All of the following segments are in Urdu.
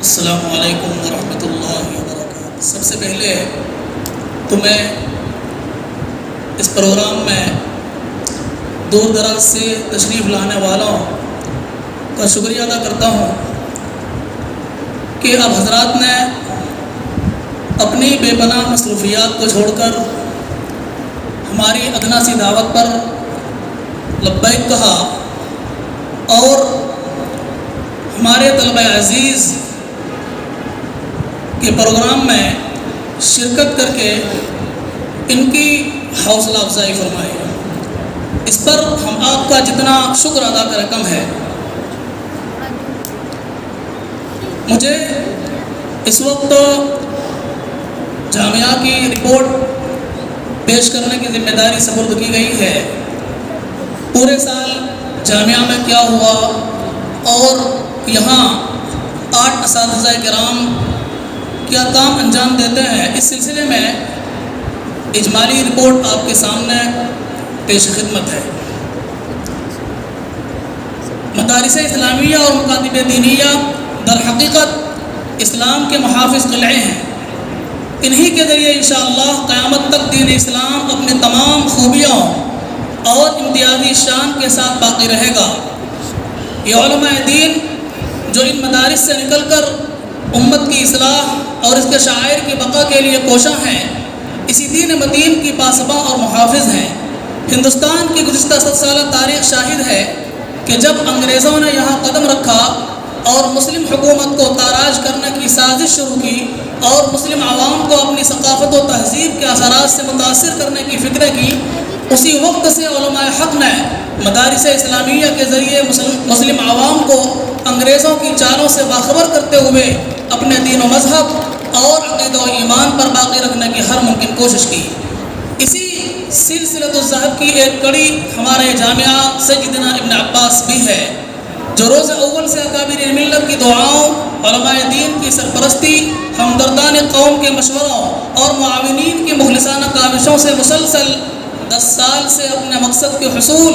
السلام علیکم ورحمۃ اللہ وبرکاتہ۔ سب سے پہلے تو میں اس پروگرام میں دور دراز سے تشریف لانے والوں کا شکریہ ادا کرتا ہوں کہ اب حضرات نے اپنی بے پناہ مصروفیات کو چھوڑ کر ہماری ادنا سی دعوت پر لبیک کہا اور ہمارے طلبہ عزیز کے پروگرام میں شرکت کر کے ان کی حوصلہ افزائی فرمائی۔ اس پر ہم آپ کا جتنا شکر ادا کریں کم ہے۔ مجھے اس وقت جامعہ کی رپورٹ پیش کرنے کی ذمہ داری سپرد کی گئی ہے۔ پورے سال جامعہ میں کیا ہوا اور یہاں 8 اساتذہ کرام کیا کام انجام دیتے ہیں، اس سلسلے میں اجمالی رپورٹ آپ کے سامنے پیش خدمت ہے۔ مدارس اسلامیہ اور مکاتب دینیہ در حقیقت اسلام کے محافظ قلعے ہیں۔ انہی کے ذریعے انشاءاللہ قیامت تک دین اسلام اپنے تمام خوبیوں اور امتیازی شان کے ساتھ باقی رہے گا۔ یہ علماء دین جو ان مدارس سے نکل کر امت کی اصلاح اور اس کے شاعر کی بقا کے لیے کوشاں ہیں، اسی دین مدین کی پاسباں اور محافظ ہیں۔ ہندوستان کی گزشتہ 100 سالہ تاریخ شاہد ہے کہ جب انگریزوں نے یہاں قدم رکھا اور مسلم حکومت کو تاراج کرنے کی سازش شروع کی اور مسلم عوام کو اپنی ثقافت و تہذیب کے اثرات سے متاثر کرنے کی فکر کی، اسی وقت سے علماء حق نے مدارس اسلامیہ کے ذریعے مسلم عوام کو انگریزوں کی چالوں سے باخبر کرتے ہوئے اپنے دین و مذہب اور عقیدہ و ایمان پر باقی رکھنے کی ہر ممکن کوشش کی۔ اسی سلسلۃ الذہب کی ایک کڑی ہمارے جامعہ سیدنا ابن عباس بھی ہے، جو روز اول سے اکابر ملت کی دعاؤں، علماء دین کی سرپرستی، ہمدردان قوم کے مشوروں اور معاونین کی مخلصانہ کاوشوں سے مسلسل 10 سال سے اپنے مقصد کے حصول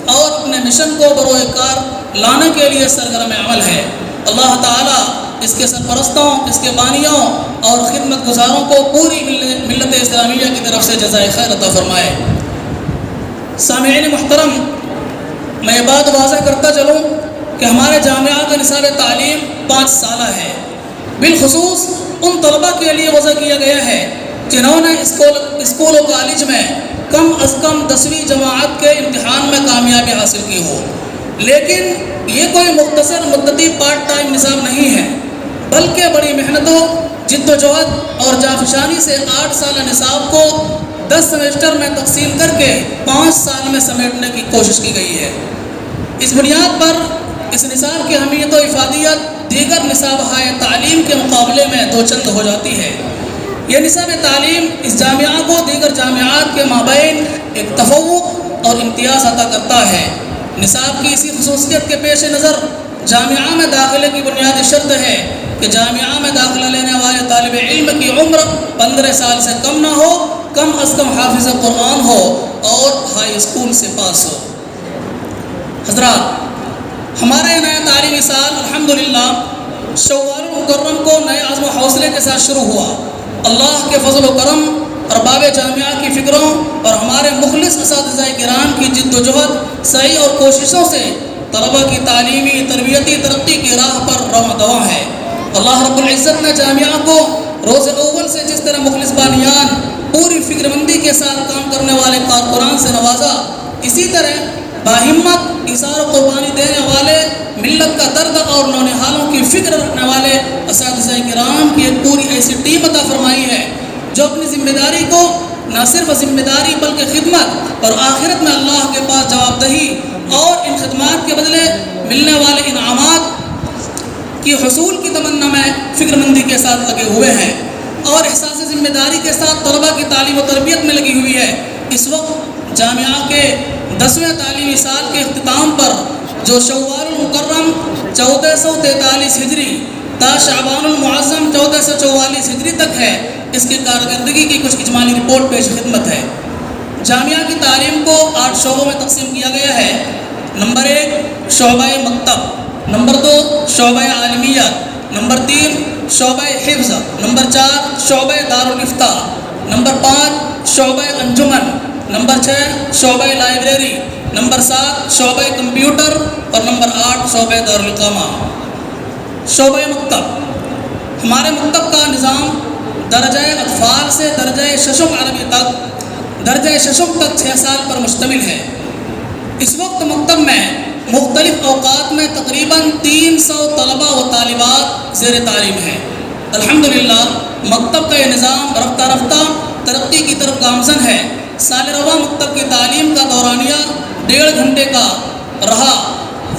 اور اپنے مشن کو بروئے کار لانے کے لیے سرگرم عمل ہے۔ اللہ تعالیٰ اس کے سرپرستوں، اس کے بانیوں اور خدمت گزاروں کو پوری ملت اسلامیہ کی طرف سے جزائے خیر عطا فرمائے۔ سامعین محترم، میں یہ بات واضح کرتا چلوں کہ ہمارے جامعہ کا نصاب تعلیم 5 سالہ ہے۔ بالخصوص ان طلبہ کے لیے وضع کیا گیا ہے جنہوں نے اسکول و کالج میں کم از کم 10ویں جماعت کے امتحان میں کامیابی حاصل کی ہو، لیکن یہ کوئی مختصر مدتی پارٹ ٹائم نصاب نہیں ہے، بلکہ بڑی محنتوں، جد و جہد اور جافشانی سے 8 سالہ نصاب کو 10 سیمسٹر میں تقسیم کر کے 5 سال میں سمیٹنے کی کوشش کی گئی ہے۔ اس بنیاد پر اس نصاب کی اہمیت و افادیت دیگر نصابہ تعلیم کے مقابلے میں دو چند ہو جاتی ہے۔ یہ نصاب تعلیم اس جامعہ کو دیگر جامعات کے مابین ایک تفوق اور امتیاز عطا کرتا ہے۔ نصاب کی اسی خصوصیت کے پیش نظر جامعہ میں داخلے کی بنیادی شرط ہے کہ جامعہ میں داخلہ لینے والے طالب علم کی عمر 15 سال سے کم نہ ہو، کم از کم حافظ قرآن ہو اور ہائی اسکول سے پاس ہو۔ حضرات، ہمارا یہ نیا تعلیمی سال الحمدللہ شوال المکرم کو نئے عزم و حوصلے کے ساتھ شروع ہوا۔ اللہ کے فضل و کرم، ارباب جامعہ کی فکروں اور ہمارے مخلص اساتذہ کرام کی جد و جہد، سعی اور کوششوں سے طلبہ کی تعلیمی تربیتی ترقی کی راہ پر رواں دواں ہے۔ اللہ رب العزت نے جامعہ کو روز اول سے جس طرح مخلص بانیان، پوری فکر مندی کے ساتھ کام کرنے والے کارکنان سے نوازا، اسی طرح باہمت، ایثار و قربانی دینے والے، ملت کا درد اور نونہالوں کی فکر رکھنے والے اساتذہ کرام کی ایک پوری ایسی ٹیم عطا فرمائی ہے جو اپنی ذمہ داری کو نہ صرف ذمہ داری بلکہ خدمت اور آخرت میں اللہ کے پاس جواب دہی اور ان خدمات کے بدلے ملنے والے انعامات کی حصول کی تمنا میں فکر مندی کے ساتھ لگے ہوئے ہیں اور احساس ذمہ داری کے ساتھ طلبہ کی تعلیم و تربیت میں لگی ہوئی ہے۔ اس وقت جامعہ کے 10ویں تعلیمی سال کے اختتام پر جو شوال المکرم 1443 ہجری تا شعبان المعظم 1444 ہجری تک ہے، اس کی کارکردگی کی کچھ اجمالی رپورٹ پیش خدمت ہے۔ جامعہ کی تعلیم کو 8 شعبوں میں تقسیم کیا گیا ہے۔ نمبر 1 شعبہ مکتب، نمبر 2 شعبہ عالمیات، نمبر 3 شعبہ حفظ، نمبر 4 شعبہ دارالفتاء، نمبر 5 شعبہ انجمن، نمبر 6 شعبہ لائبریری، نمبر 7 شعبہ کمپیوٹر اور نمبر 8 شعبہ دارالاقامہ۔ شعبہ مکتب، ہمارے مکتب کا نظام درجہ اطفال سے درجہ ششم عربی تک، درجہ ششم تک 6 سال پر مشتمل ہے۔ اس وقت مکتب میں مختلف اوقات میں تقریباً 300 طلباء و طالبات زیر تعلیم ہیں۔ الحمدللہ مکتب کا یہ نظام رفتہ رفتہ ترقی کی طرف گامزن ہے۔ سال رواں مکتب کی تعلیم کا دورانیہ 1.5 گھنٹے کا رہا۔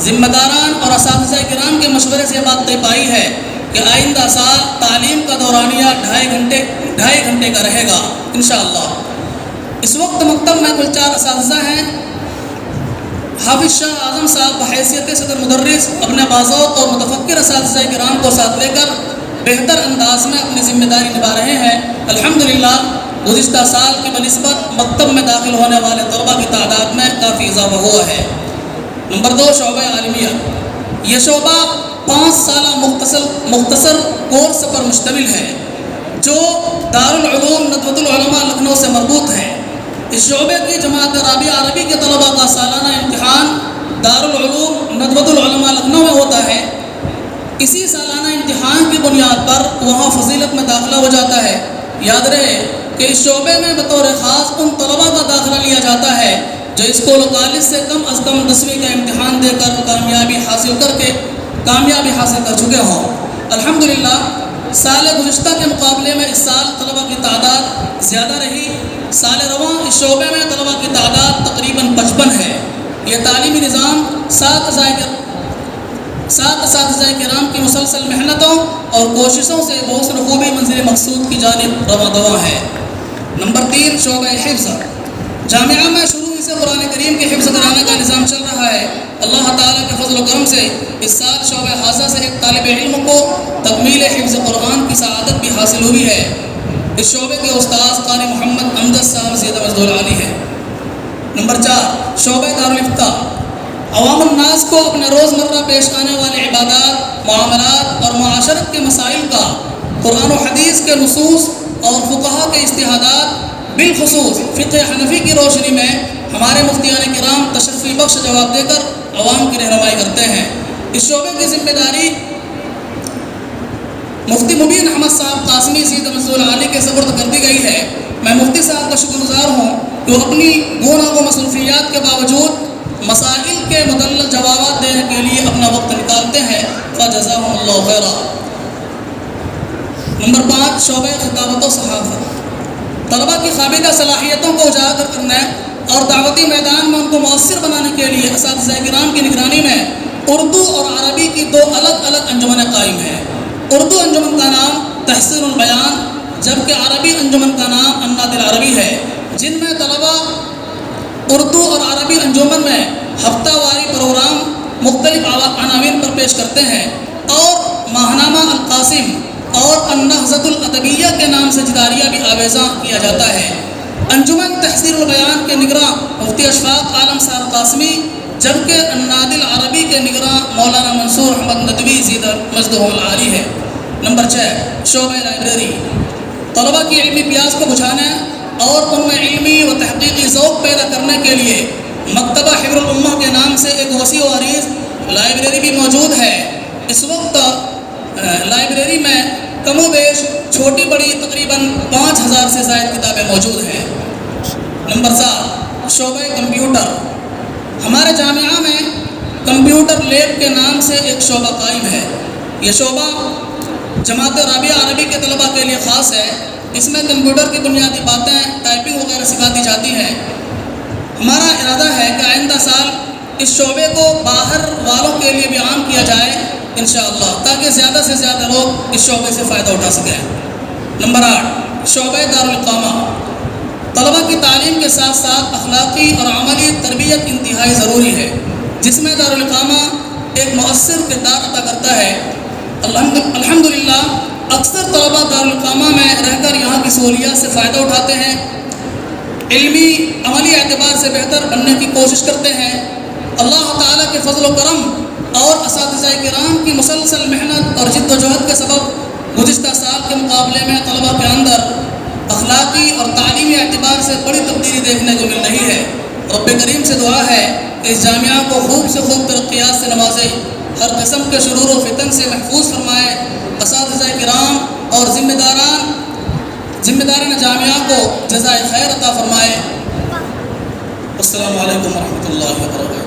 ذمہ داران اور اساتذہ کرام کے مشورے سے یہ بات طے پائی ہے کہ آئندہ سال تعلیم کا دورانیہ 2.5 گھنٹے کا رہے گا انشاءاللہ۔ اس وقت مکتب میں کل 4 اساتذہ ہیں۔ حافظ شاہ اعظم صاحب بحیثیت صدر مدرس اپنے باذوق اور متفکر اساتذہ کرام کو ساتھ لے کر بہتر انداز میں اپنی ذمہ داری نبھا رہے ہیں۔ الحمدللہ گزشتہ سال کی بنسبت مکتب میں داخل ہونے والے طلباء کی تعداد میں کافی اضافہ ہوا ہے۔ نمبر 2 شعبہ عالمیہ، یہ شعبہ 5 سالہ مختصر کورس پر مشتمل ہے جو دارالعلوم ندوۃ العلماء لکھنؤ سے مربوط ہے۔ اس شعبے کی جماعت رابعہ عربی کے طلباء کا سالانہ امتحان دارالعلوم ندوۃ العلماء لکھنؤ میں ہوتا ہے۔ اسی سالانہ امتحان کی بنیاد پر وہاں فضیلت میں داخلہ ہو جاتا ہے۔ یاد رہے کہ اس شعبے میں بطور خاص ان طلباء کا داخلہ لیا جاتا ہے جو اسکول و کالج سے کم از کم 10ویں کا امتحان دے کر کامیابی حاصل کر چکے ہوں۔ الحمدللہ سال گزشتہ کے مقابلے میں اس سال طلباء کی تعداد زیادہ رہی۔ سال رواں اس شعبے میں طلباء کی تعداد تقریباً 55 ہے۔ یہ تعلیمی نظام 7 اساتذہ کرام کی مسلسل محنتوں اور کوششوں سے بحسن خوبی منزل مقصود کی جانب رواں دواں ہے۔ نمبر 3 شعبہ حفظ، جامعہ میں شروع سے قرآن کریم کے حفظ کرانے کا نظام چل رہا ہے۔ اللہ تعالیٰ کے فضل و کرم سے اس سال شعبہ حاضہ سے ایک طالب علم کو تکمیل حفظ قرآن کی سعادت بھی حاصل ہوئی ہے۔ اس شعبے کے استاذ قاری محمد امجد صاحب زیادہ مزدور عالی ہے۔ نمبر 4 شعبہ دارالفتاء، عوام الناس کو اپنے روزمرہ پیش آنے والے عبادات، معاملات اور معاشرت کے مسائل کا قرآن و حدیث کے نصوص اور فقہا کے اجتہادات بالخصوص فقہ حنفی کی روشنی میں ہمارے مفتیان کرام تشریفی بخش جواب دے کر عوام کی رہنمائی کرتے ہیں۔ اس شعبے کی ذمہ داری مفتی مبین احمد صاحب قاسمی سید مزدور عالی کے سپرد کر دی گئی ہے۔ میں مفتی صاحب کا شکر گزار ہوں کہ وہ اپنی گوناگو مصروفیات کے باوجود مسائل کے مدلل جوابات دینے کے لیے اپنا وقت نکالتے ہیں، فجزاہم اللہ خیرا۔ نمبر 5 شعبہ خطابت و صحافت، طلباء کی خوابیدہ صلاحیتوں کو اجاگر کرنے اور دعوتی میدان میں ان کو مؤثر بنانے کے لیے اساتذہ کرام کی نگرانی میں اردو اور عربی کی 2 الگ الگ انجمنیں قائم ہیں۔ اردو انجمن کا نام تحسین البیان جبکہ عربی انجمن کا نام النادی العربی ہے، جن میں طلباء اردو اور عربی انجمن میں ہفتہ واری پروگرام مختلف عناوین پر پیش کرتے ہیں اور ماہنامہ القاسم اور النہضۃ الادبیہ کے نام سے جداریہ بھی آویزاں کیا جاتا ہے۔ انجمن تحسین البیان کے نگراں مفتی اشفاق عالم صاحب قاسمی جبکہ النادی العربی کے نگراں مولانا منصور احمد ندوی زیدہ مزدہ العالی ہے۔ نمبر 6 شعبہ لائبریری، طلباء کی علمی پیاس کو بجھانے اور ان میں علمی و تحقیقی ذوق پیدا کرنے کے لیے مکتبہ حبر الامہ کے نام سے ایک وسیع و عریض لائبریری بھی موجود ہے۔ اس وقت لائبریری میں کم و بیش چھوٹی بڑی تقریباً 5000 سے زائد کتابیں موجود ہیں۔ نمبر 7 شعبہ کمپیوٹر، ہمارے جامعہ میں کمپیوٹر لیب کے نام سے ایک شعبہ قائم ہے۔ یہ شعبہ جماعت رابعہ عربی کے طلباء کے لیے خاص ہے۔ اس میں کمپیوٹر کی بنیادی باتیں، ٹائپنگ وغیرہ سکھاتی جاتی ہیں۔ ہمارا ارادہ ہے کہ آئندہ سال اس شعبے کو باہر والوں کے لیے بھی عام کیا جائے انشاءاللہ، تاکہ زیادہ سے زیادہ لوگ اس شعبے سے فائدہ اٹھا سکیں۔ نمبر 8 شعبہ دارالاقامہ، طلباء کی تعلیم کے ساتھ ساتھ اخلاقی اور عملی تربیت انتہائی ضروری ہے، جس میں دارالاقامہ ایک مؤثر کردار ادا کرتا ہے۔ الحمدللہ اکثر طلباء دارالاقامہ میں رہ کر یہاں کی سہولیات سے فائدہ اٹھاتے ہیں، علمی عملی اعتبار سے بہتر بننے کی کوشش کرتے ہیں۔ اللہ تعالیٰ کے فضل و کرم اور اساتذہ کرام کی مسلسل محنت اور جد و جہد کے سبب گزشتہ سال کے مقابلے میں طلباء کے اندر اخلاقی اور تعلیمی اعتبار سے بڑی تبدیلی دیکھنے کو مل رہی ہے۔ رب کریم سے دعا ہے کہ اس جامعہ کو خوب سے خوب ترقیات سے نوازے، ہر قسم کے شرور و فتن سے محفوظ فرمائے، اساتذہ کرام اور ذمہ داران جامعہ کو جزائے خیر عطا فرمائے۔ السلام علیکم ورحمۃ اللہ وبرکاتہ۔